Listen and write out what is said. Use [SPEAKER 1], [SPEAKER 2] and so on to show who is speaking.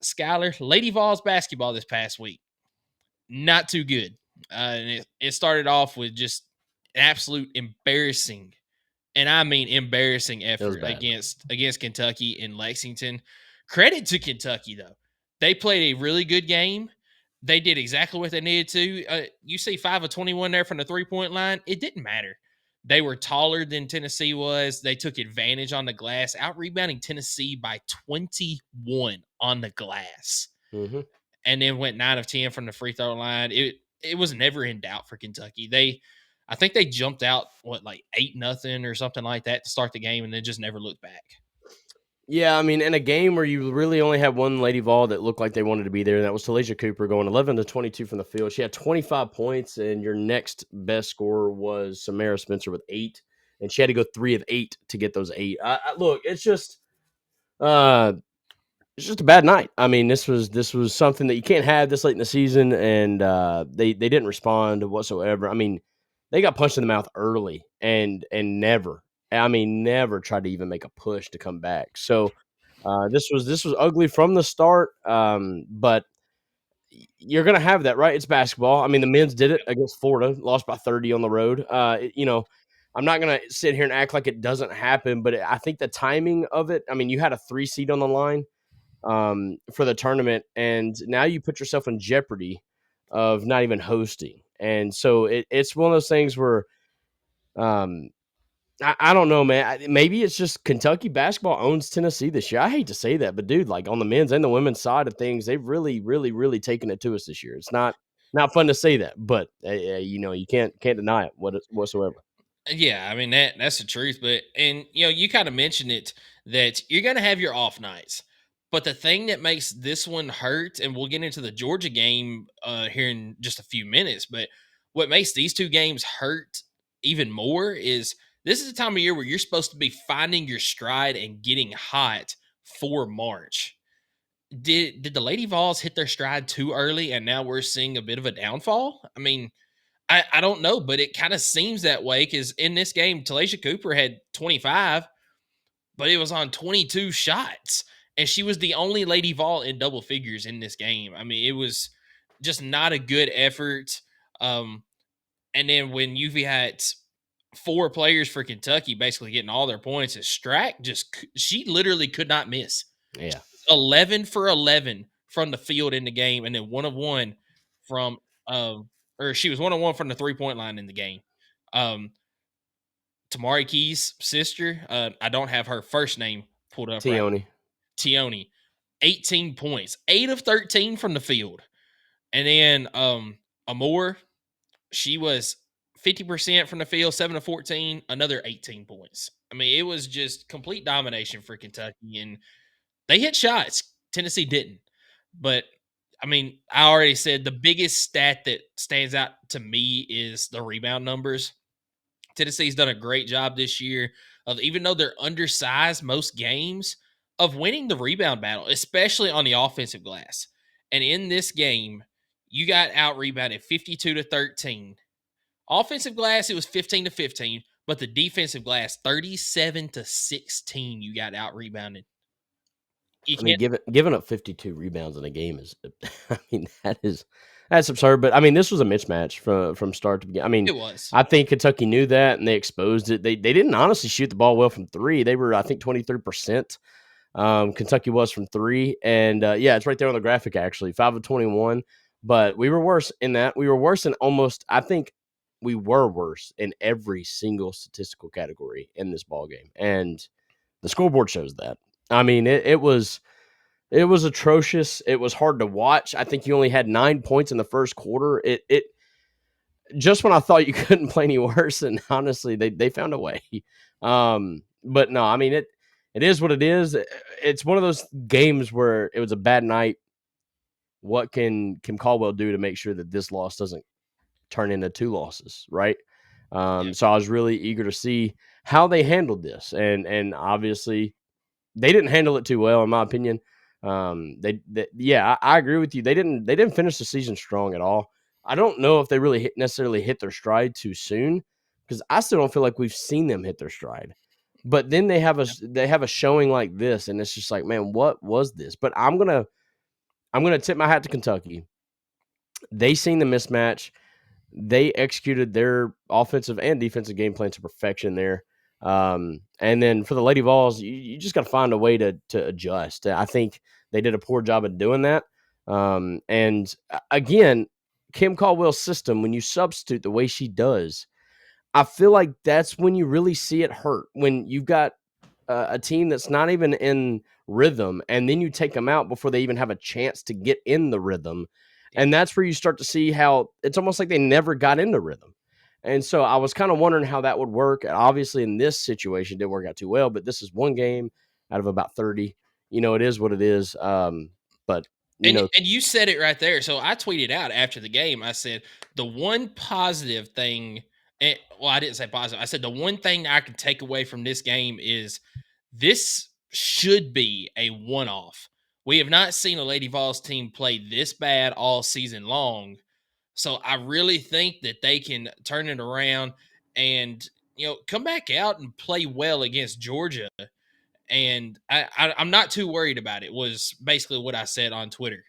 [SPEAKER 1] Skylar, Lady Vols basketball this past week, not too good. And it started off with just an absolute embarrassing, and I mean embarrassing
[SPEAKER 2] It was
[SPEAKER 1] effort
[SPEAKER 2] bad.
[SPEAKER 1] against Kentucky in Lexington. Credit to Kentucky though. They played a really good game. They did exactly what they needed to. You see 5 of 21 there from the three-point line. It didn't matter. They were taller than Tennessee was. They took advantage on the glass, out rebounding Tennessee by 21 on the glass,
[SPEAKER 2] Mm-hmm.
[SPEAKER 1] and then went 9 of 10 from the free throw line. It was never in doubt for Kentucky. I think they jumped out like 8-0 or something like that to start the game, and then just never looked back.
[SPEAKER 2] Yeah, I mean, in a game where you really only had one Lady Vol that looked like they wanted to be there, and that was Talia Cooper going 11 to 22 from the field. She had 25 points, and your next best scorer was Samara Spencer with 8, and she had to go 3 of 8 to get those 8. Look, uh, it's just a bad night. I mean, this was something that you can't have this late in the season, and they didn't respond whatsoever. I mean, they got punched in the mouth early, and never tried to even make a push to come back. So this was ugly from the start. But you're gonna have that, right? It's basketball. I mean, the men's did it against Florida, lost by 30 on the road. I'm not gonna sit here and act like it doesn't happen, but I think the timing of it. I mean, you had a 3 seed on the line for the tournament, and now you put yourself in jeopardy of not even hosting. And so it's one of those things where um, I don't know, man. Maybe it's just Kentucky basketball owns Tennessee this year. I hate to say that, but dude, like on the men's and the women's side of things, they've really, really, really taken it to us this year. It's not fun to say that, but you can't deny it whatsoever.
[SPEAKER 1] Yeah, I mean that's the truth. But and you kind of mentioned it that you're gonna have your off nights. But the thing that makes this one hurt, and we'll get into the Georgia game here in just a few minutes, but what makes these two games hurt even more is this is the time of year where you're supposed to be finding your stride and getting hot for March. Did the Lady Vols hit their stride too early, and now we're seeing a bit of a downfall? I mean, I don't know, but it kind of seems that way because in this game, Talia Cooper had 25, but it was on 22 shots. And she was the only Lady Vol in double figures in this game. I mean, it was just not a good effort. Um, and then when you've had 4 players for Kentucky basically getting all their points, Strack she literally could not miss.
[SPEAKER 2] Yeah.
[SPEAKER 1] 11 for 11 from the field in the game, and then 1 of 1 from or she was 1 of 1 from the 3-point line in the game. Um Tamari Key's sister, I don't have her first name pulled up right.
[SPEAKER 2] Tioni.
[SPEAKER 1] Tioni, 18 points, 8 of 13 from the field. And then Amore, she was 50% from the field, 7 of 14, another 18 points. I mean, it was just complete domination for Kentucky, and they hit shots. Tennessee didn't. But I mean, I already said the biggest stat that stands out to me is the rebound numbers. Tennessee's done a great job this year of, even though they're undersized most games, of winning the rebound battle, especially on the offensive glass. And in this game, you got out rebounded 52 to 13. Offensive glass, it was 15 to 15, but the defensive glass, 37 to 16, you got out rebounded. You
[SPEAKER 2] I mean,
[SPEAKER 1] can't.
[SPEAKER 2] giving up 52 rebounds in a game is, I mean, that's absurd. But I mean, this was a mismatch from start to beginning. I mean,
[SPEAKER 1] It was.
[SPEAKER 2] I think Kentucky knew that and they exposed it. They didn't honestly shoot the ball well from three. They were, I think, 23%. Kentucky was from three, and yeah, it's right there on the graphic actually, 5 of 21. But we were worse in that. We were worse in almost. I think we were worse in every single statistical category in this ball game, and the scoreboard shows that. I mean, it was atrocious. It was hard to watch. I think you only had 9 points in the first quarter. It just when I thought you couldn't play any worse, and honestly, they found a way. But no, I mean it is what it is. It's one of those games where it was a bad night. What can Kim Caldwell do to make sure that this loss doesn't turn into 2 losses, right?
[SPEAKER 1] Yeah.
[SPEAKER 2] So I was really eager to see how they handled this, and obviously they didn't handle it too well, in my opinion. Yeah, I agree with you. They didn't finish the season strong at all. I don't know if they really necessarily hit their stride too soon because I still don't feel like we've seen them hit their stride. But then they have a showing like this, and it's just like, man, what was this? But I'm gonna I'm going to tip my hat to Kentucky. They seen the mismatch. They executed their offensive and defensive game plan to perfection there. And then for the Lady Vols, you just got to find a way to adjust. I think they did a poor job of doing that. And again, Kim Caldwell's system, when you substitute the way she does, I feel like that's when you really see it hurt. When you've got a team that's not even in rhythm, and then you take them out before they even have a chance to get in the rhythm.
[SPEAKER 1] Yeah.
[SPEAKER 2] And that's where you start to see how it's almost like they never got into rhythm. And so I was kind of wondering how that would work. Obviously, in this situation, it didn't work out too well, but this is one game out of about 30. It is what it is. But, you know,
[SPEAKER 1] And you said it right there. So I tweeted out after the game. I said the one positive thing. Well, I didn't say positive. I said the one thing I can take away from this game is this should be a one-off. We have not seen a Lady Vols team play this bad all season long. So I really think that they can turn it around and come back out and play well against Georgia. And I'm not too worried about it. Was basically what I said on Twitter.